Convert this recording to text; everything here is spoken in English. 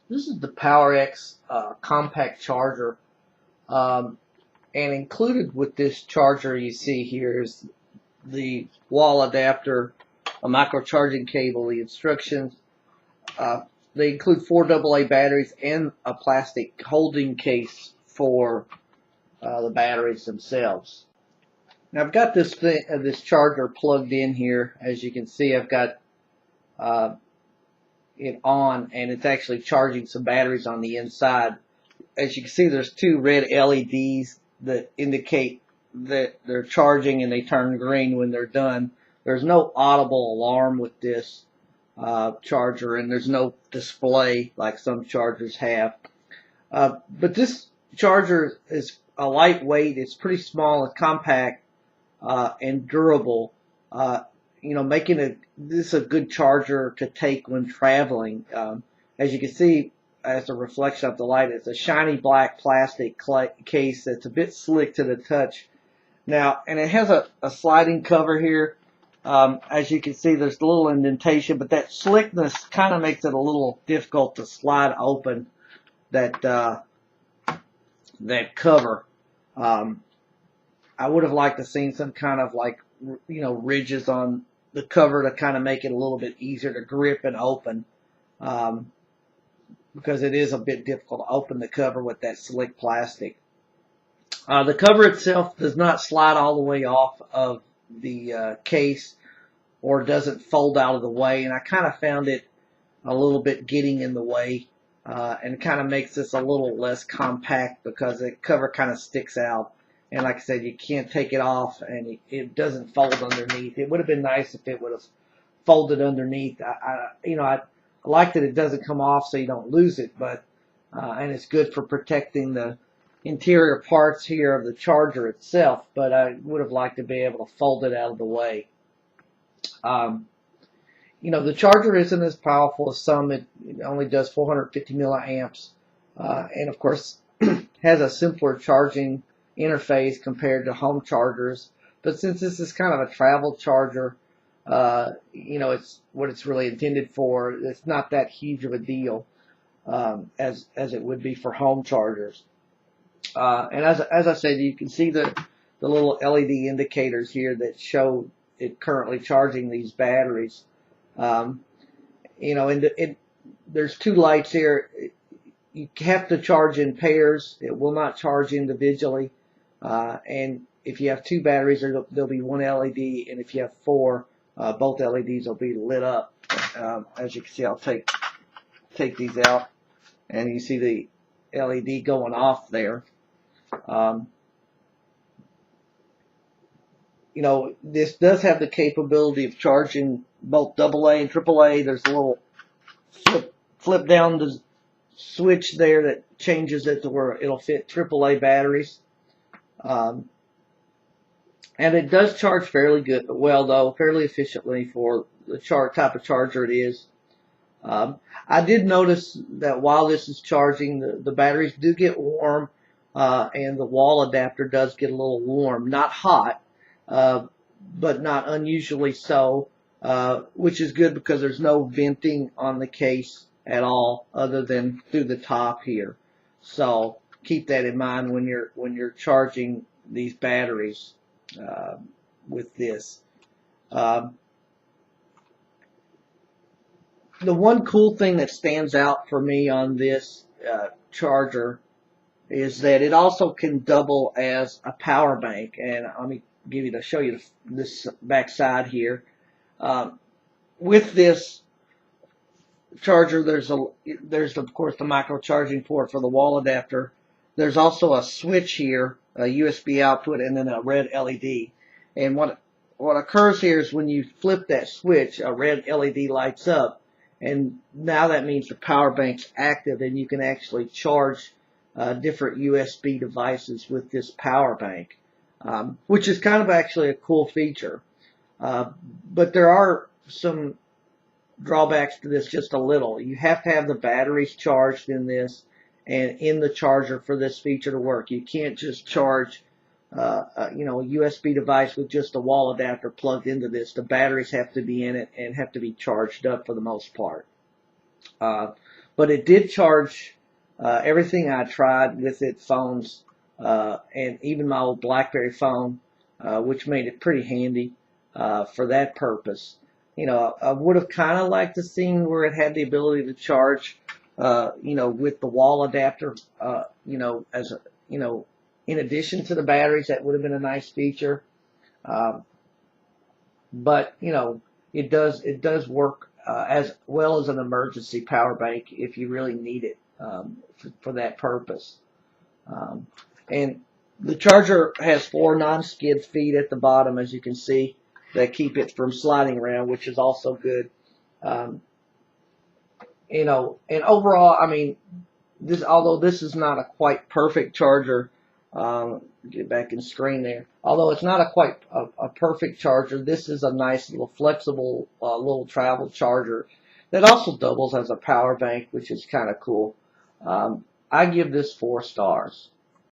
This is the PowerEx compact charger, um, and included with this charger you see here is the wall adapter, a micro charging cable, the instructions. Uh, they include 4 AA batteries and a plastic holding case for the batteries themselves. Now I've got this charger plugged in here. As you can see, I've got uh, it on, and it's actually charging some batteries on the inside. As you can see, there's 2 red LEDs that indicate that they're charging, and they turn green when they're done. There's no audible alarm with this charger, and there's no display like some chargers have. But this charger is a lightweight. It's pretty small. It's compact and durable. Uh, making this a good charger to take when traveling. As you can see, as a reflection of the light, it's a shiny black plastic case that's a bit slick to the touch. Now, and it has a sliding cover here. As you can see, there's a little indentation, but that slickness kind of makes it a little difficult to slide open that that cover. I would have liked to seen some kind of ridges on the cover to kind of make it a little bit easier to grip and open, because it is a bit difficult to open the cover with that slick plastic. The cover itself does not slide all the way off of the case, or doesn't fold out of the way, and I kind of found it a little bit getting in the way, and kind of makes this a little less compact because the cover kind of sticks out. And like I said, you can't take it off, and it doesn't fold underneath. It would have been nice if it would have folded underneath. I like that it doesn't come off so you don't lose it, but and it's good for protecting the interior parts here of the charger itself. But I would have liked to be able to fold it out of the way. The charger isn't as powerful as some. It only does 450 milliamps, and of course has a simpler charging interface compared to home chargers. But since this is kind of a travel charger, it's what it's really intended for. It's not that huge of a deal as it would be for home chargers. And as I said, you can see the little LED indicators here that show it currently charging these batteries. And there's 2 lights here. You have to charge in pairs. It will not charge individually. And if you have 2 batteries, there'll be 1 LED, and if you have 4, both LEDs will be lit up. As you can see, I'll take these out, and you see the LED going off there. This does have the capability of charging both AA and AAA. There's a little flip down the switch there that changes it to where it'll fit AAA batteries. And it does charge fairly fairly efficiently for the type of charger it is. I did notice that while this is charging, the batteries do get warm, and the wall adapter does get a little warm. Not hot, but not unusually so, which is good because there's no venting on the case at all other than through the top here. So keep that in mind when you're charging these batteries with this. The one cool thing that stands out for me on this charger is that it also can double as a power bank. And let me show you this back side here. With this charger, there's of course the micro charging port for the wall adapter. There's also a switch here, a USB output, and then a red LED. And what occurs here is when you flip that switch, a red LED lights up, and now that means the power bank's active, and you can actually charge different USB devices with this power bank, which is kind of actually a cool feature. But there are some drawbacks to this, just a little. You have to have the batteries charged in this and in the charger for this feature to work. You can't just charge a USB device with just a wall adapter plugged into this. The batteries have to be in it and have to be charged up for the most part. But it did charge everything I tried with it, phones, and even my old BlackBerry phone, which made it pretty handy for that purpose. You know, I would have kind of liked to seen where it had the ability to charge, you know, with the wall adapter, you know, as a, you know, in addition to the batteries. That would have been a nice feature. But you know, it does work as well as an emergency power bank if you really need it for that purpose. And the charger has 4 non-skid feet at the bottom, as you can see, that keep it from sliding around, which is also good. You know, and overall, I mean, although this is not a quite perfect charger, get back in screen there. Although it's not a quite a perfect charger, this is a nice little flexible little travel charger that also doubles as a power bank, which is kind of cool. I give this 4 stars.